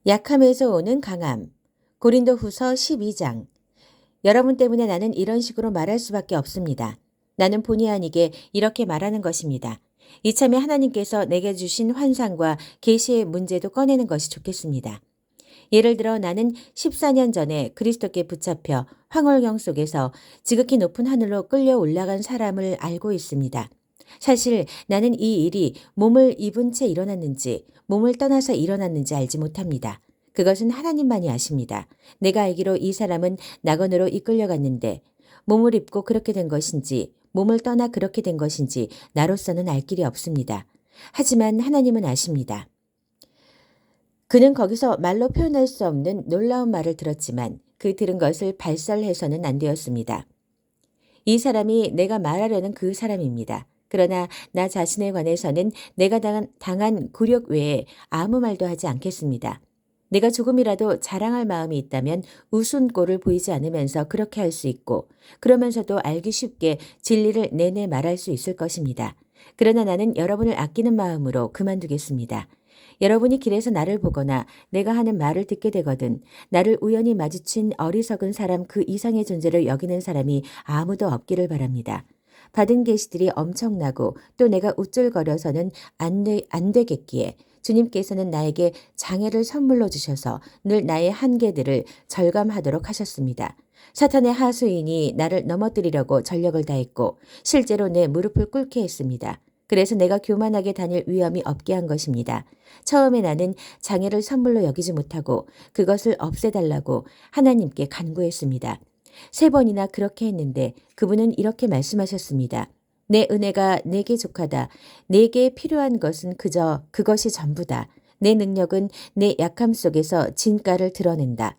약함에서 오는 강함. 고린도후서 12장. 여러분 때문에 나는 이런 식으로 말할 수밖에 없습니다. 나는 본의 아니게 이렇게 말하는 것입니다. 이참에 하나님께서 내게 주신 환상과 계시의 문제도 꺼내는 것이 좋겠습니다. 예를 들어 나는 14년 전에 그리스도께 붙잡혀 황홀경 속에서 지극히 높은 하늘로 끌려 올라간 사람을 알고 있습니다. 사실 나는 이 일이 몸을 입은 채 일어났는지 몸을 떠나서 일어났는지 알지 못합니다. 그것은 하나님만이 아십니다. 내가 알기로 이 사람은 낙원으로 이끌려갔는데 몸을 입고 그렇게 된 것인지 몸을 떠나 그렇게 된 것인지 나로서는 알 길이 없습니다. 하지만 하나님은 아십니다. 그는 거기서 말로 표현할 수 없는 놀라운 말을 들었지만 그 들은 것을 발설해서는 안 되었습니다. 이 사람이 내가 말하려는 그 사람입니다. 그러나 나 자신에 관해서는 내가 당한 굴욕 외에 아무 말도 하지 않겠습니다. 내가 조금이라도 자랑할 마음이 있다면 우스운 꼴을 보이지 않으면서 그렇게 할 수 있고 그러면서도 알기 쉽게 진리를 내내 말할 수 있을 것입니다. 그러나 나는 여러분을 아끼는 마음으로 그만두겠습니다. 여러분이 길에서 나를 보거나 내가 하는 말을 듣게 되거든 나를 우연히 마주친 어리석은 사람 그 이상의 존재를 여기는 사람이 아무도 없기를 바랍니다. 받은 계시들이 엄청나고 또 내가 우쭐거려서는 안 되겠기에 주님께서는 나에게 장애를 선물로 주셔서 늘 나의 한계들을 절감하도록 하셨습니다. 사탄의 하수인이 나를 넘어뜨리려고 전력을 다했고 실제로 내 무릎을 꿇게 했습니다. 그래서 내가 교만하게 다닐 위험이 없게 한 것입니다. 처음에 나는 장애를 선물로 여기지 못하고 그것을 없애달라고 하나님께 간구했습니다. 3번이나 그렇게 했는데 그분은 이렇게 말씀하셨습니다. 내 은혜가 내게 족하다. 내게 필요한 것은 그저 그것이 전부다. 내 능력은 내 약함 속에서 진가를 드러낸다.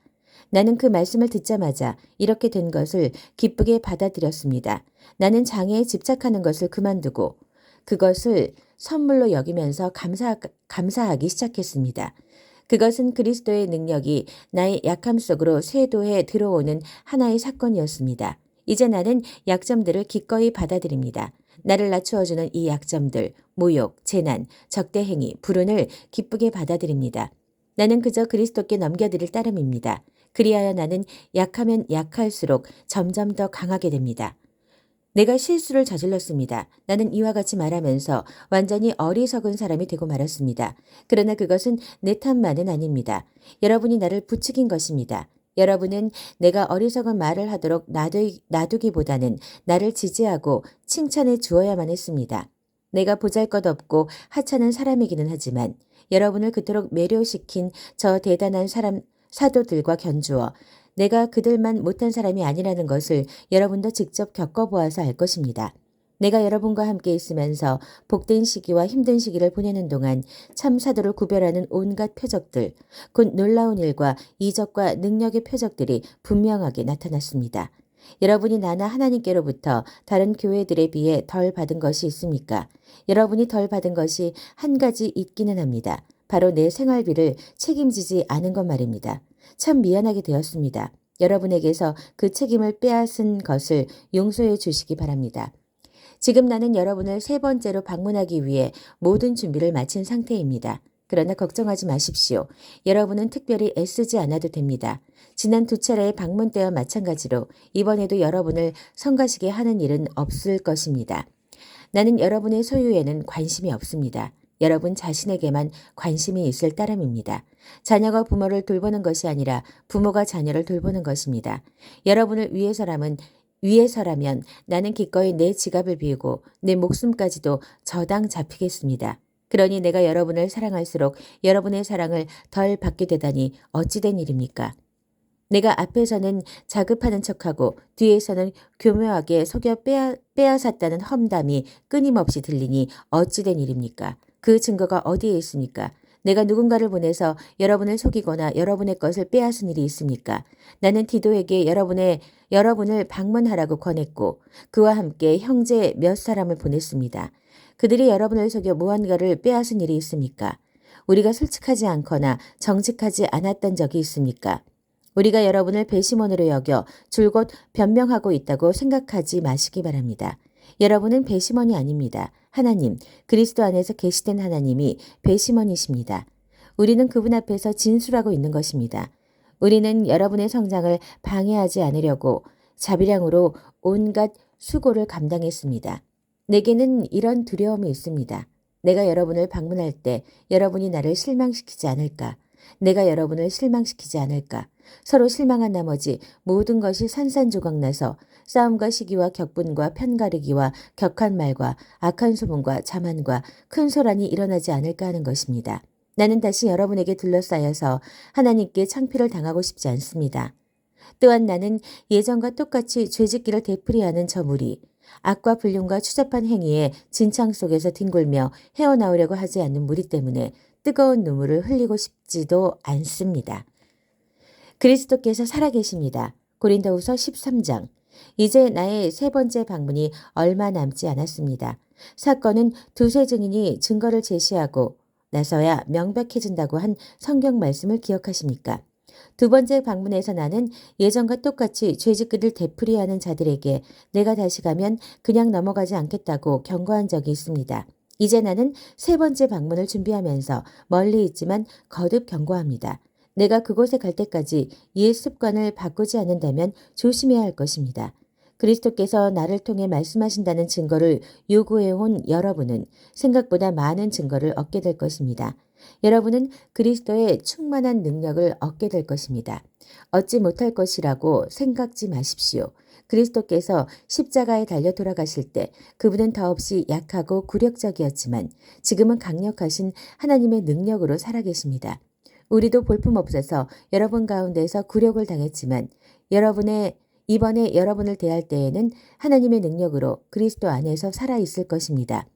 나는 그 말씀을 듣자마자 이렇게 된 것을 기쁘게 받아들였습니다. 나는 장애에 집착하는 것을 그만두고 그것을 선물로 여기면서 감사하기 시작했습니다. 그것은 그리스도의 능력이 나의 약함 속으로 쇄도해 들어오는 하나의 사건이었습니다. 이제 나는 약점들을 기꺼이 받아들입니다. 나를 낮추어주는 이 약점들, 모욕, 재난, 적대행위, 불운을 기쁘게 받아들입니다. 나는 그저 그리스도께 넘겨드릴 따름입니다. 그리하여 나는 약하면 약할수록 점점 더 강하게 됩니다. 내가 실수를 저질렀습니다. 나는 이와 같이 말하면서 완전히 어리석은 사람이 되고 말았습니다. 그러나 그것은 내 탓만은 아닙니다. 여러분이 나를 부추긴 것입니다. 여러분은 내가 어리석은 말을 하도록 놔두기보다는 나를 지지하고 칭찬해 주어야만 했습니다. 내가 보잘것없고 하찮은 사람이기는 하지만 여러분을 그토록 매료시킨 저 대단한 사도들과 견주어 내가 그들만 못한 사람이 아니라는 것을 여러분도 직접 겪어보아서 알 것입니다. 내가 여러분과 함께 있으면서 복된 시기와 힘든 시기를 보내는 동안 참 사도를 구별하는 온갖 표적들, 곧 놀라운 일과 이적과 능력의 표적들이 분명하게 나타났습니다. 여러분이 나나 하나님께로부터 다른 교회들에 비해 덜 받은 것이 있습니까? 여러분이 덜 받은 것이 한 가지 있기는 합니다. 바로 내 생활비를 책임지지 않은 것 말입니다. 참 미안하게 되었습니다. 여러분에게서 그 책임을 빼앗은 것을 용서해 주시기 바랍니다. 지금 나는 여러분을 3번째로 방문하기 위해 모든 준비를 마친 상태입니다. 그러나 걱정하지 마십시오. 여러분은 특별히 애쓰지 않아도 됩니다. 지난 2차례의 방문 때와 마찬가지로 이번에도 여러분을 성가시게 하는 일은 없을 것입니다. 나는 여러분의 소유에는 관심이 없습니다. 여러분 자신에게만 관심이 있을 따름입니다. 자녀가 부모를 돌보는 것이 아니라 부모가 자녀를 돌보는 것입니다. 여러분을 위해서라면 나는 기꺼이 내 지갑을 비우고 내 목숨까지도 저당 잡히겠습니다. 그러니 내가 여러분을 사랑할수록 여러분의 사랑을 덜 받게 되다니 어찌된 일입니까? 내가 앞에서는 자급하는 척하고 뒤에서는 교묘하게 속여 빼앗았다는 험담이 끊임없이 들리니 어찌된 일입니까? 그 증거가 어디에 있습니까? 내가 누군가를 보내서 여러분을 속이거나 여러분의 것을 빼앗은 일이 있습니까? 나는 디도에게 여러분을 방문하라고 권했고 그와 함께 형제 몇 사람을 보냈습니다. 그들이 여러분을 속여 무언가를 빼앗은 일이 있습니까? 우리가 솔직하지 않거나 정직하지 않았던 적이 있습니까? 우리가 여러분을 배심원으로 여겨 줄곧 변명하고 있다고 생각하지 마시기 바랍니다. 여러분은 배심원이 아닙니다. 하나님, 그리스도 안에서 계시된 하나님이 배심원이십니다. 우리는 그분 앞에서 진술하고 있는 것입니다. 우리는 여러분의 성장을 방해하지 않으려고 자비량으로 온갖 수고를 감당했습니다. 내게는 이런 두려움이 있습니다. 내가 여러분을 방문할 때 여러분이 나를 실망시키지 않을까? 내가 여러분을 실망시키지 않을까? 서로 실망한 나머지 모든 것이 산산조각나서 싸움과 시기와 격분과 편가르기와 격한 말과 악한 소문과 자만과 큰 소란이 일어나지 않을까 하는 것입니다. 나는 다시 여러분에게 둘러싸여서 하나님께 창피를 당하고 싶지 않습니다. 또한 나는 예전과 똑같이 죄짓기를 되풀이하는 저 무리, 악과 불륜과 추잡한 행위에 진창 속에서 뒹굴며 헤어나오려고 하지 않는 무리 때문에 뜨거운 눈물을 흘리고 싶지도 않습니다. 그리스도께서 살아계십니다. 고린도후서 13장. 이제 나의 세 번째 방문이 얼마 남지 않았습니다. 사건은 두세 증인이 증거를 제시하고 나서야 명백해진다고 한 성경 말씀을 기억하십니까? 두 번째 방문에서 나는 예전과 똑같이 죄짓기를 되풀이하는 자들에게 내가 다시 가면 그냥 넘어가지 않겠다고 경고한 적이 있습니다. 이제 나는 세 번째 방문을 준비하면서 멀리 있지만 거듭 경고합니다. 내가 그곳에 갈 때까지 옛 습관을 바꾸지 않는다면 조심해야 할 것입니다. 그리스도께서 나를 통해 말씀하신다는 증거를 요구해온 여러분은 생각보다 많은 증거를 얻게 될 것입니다. 여러분은 그리스도의 충만한 능력을 얻게 될 것입니다. 얻지 못할 것이라고 생각지 마십시오. 그리스도께서 십자가에 달려 돌아가실 때 그분은 더없이 약하고 굴욕적이었지만 지금은 강력하신 하나님의 능력으로 살아계십니다. 우리도 볼품없어서 여러분 가운데서 굴욕을 당했지만 이번에 여러분을 대할 때에는 하나님의 능력으로 그리스도 안에서 살아있을 것입니다.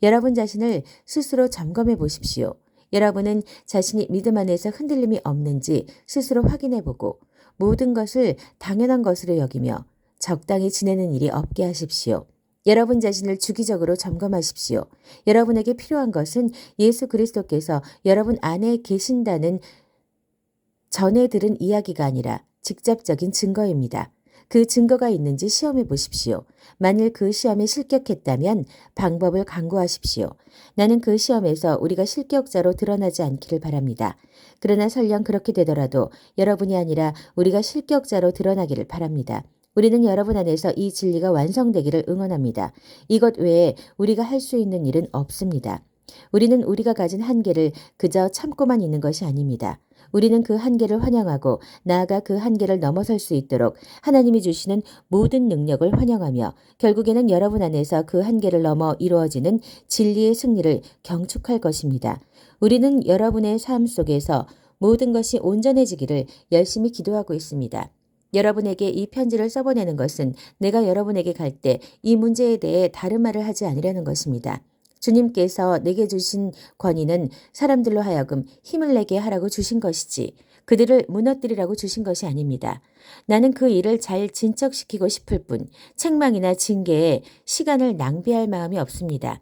여러분 자신을 스스로 점검해 보십시오. 여러분은 자신이 믿음 안에서 흔들림이 없는지 스스로 확인해 보고 모든 것을 당연한 것으로 여기며 적당히 지내는 일이 없게 하십시오. 여러분 자신을 주기적으로 점검하십시오. 여러분에게 필요한 것은 예수 그리스도께서 여러분 안에 계신다는 전에 들은 이야기가 아니라 직접적인 증거입니다. 그 증거가 있는지 시험해 보십시오. 만일 그 시험에 실격했다면 방법을 강구하십시오. 나는 그 시험에서 우리가 실격자로 드러나지 않기를 바랍니다. 그러나 설령 그렇게 되더라도 여러분이 아니라 우리가 실격자로 드러나기를 바랍니다. 우리는 여러분 안에서 이 진리가 완성되기를 응원합니다. 이것 외에 우리가 할 수 있는 일은 없습니다. 우리는 우리가 가진 한계를 그저 참고만 있는 것이 아닙니다. 우리는 그 한계를 환영하고 나아가 그 한계를 넘어설 수 있도록 하나님이 주시는 모든 능력을 환영하며 결국에는 여러분 안에서 그 한계를 넘어 이루어지는 진리의 승리를 경축할 것입니다. 우리는 여러분의 삶 속에서 모든 것이 온전해지기를 열심히 기도하고 있습니다. 여러분에게 이 편지를 써보내는 것은 내가 여러분에게 갈 때 이 문제에 대해 다른 말을 하지 않으려는 것입니다. 주님께서 내게 주신 권위는 사람들로 하여금 힘을 내게 하라고 주신 것이지 그들을 무너뜨리라고 주신 것이 아닙니다. 나는 그 일을 잘 진척시키고 싶을 뿐 책망이나 징계에 시간을 낭비할 마음이 없습니다.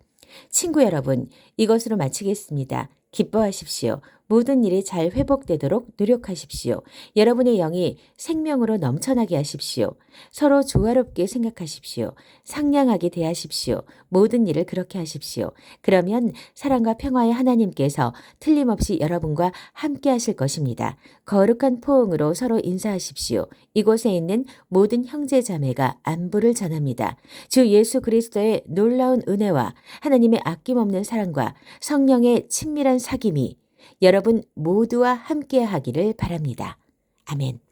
친구 여러분, 이것으로 마치겠습니다. 기뻐하십시오. 모든 일이 잘 회복되도록 노력하십시오. 여러분의 영이 생명으로 넘쳐나게 하십시오. 서로 조화롭게 생각하십시오. 상냥하게 대하십시오. 모든 일을 그렇게 하십시오. 그러면 사랑과 평화의 하나님께서 틀림없이 여러분과 함께 하실 것입니다. 거룩한 포옹으로 서로 인사하십시오. 이곳에 있는 모든 형제 자매가 안부를 전합니다. 주 예수 그리스도의 놀라운 은혜와 하나님의 아낌없는 사랑과 성령의 친밀한 사귐이 여러분 모두와 함께 하기를 바랍니다. 아멘.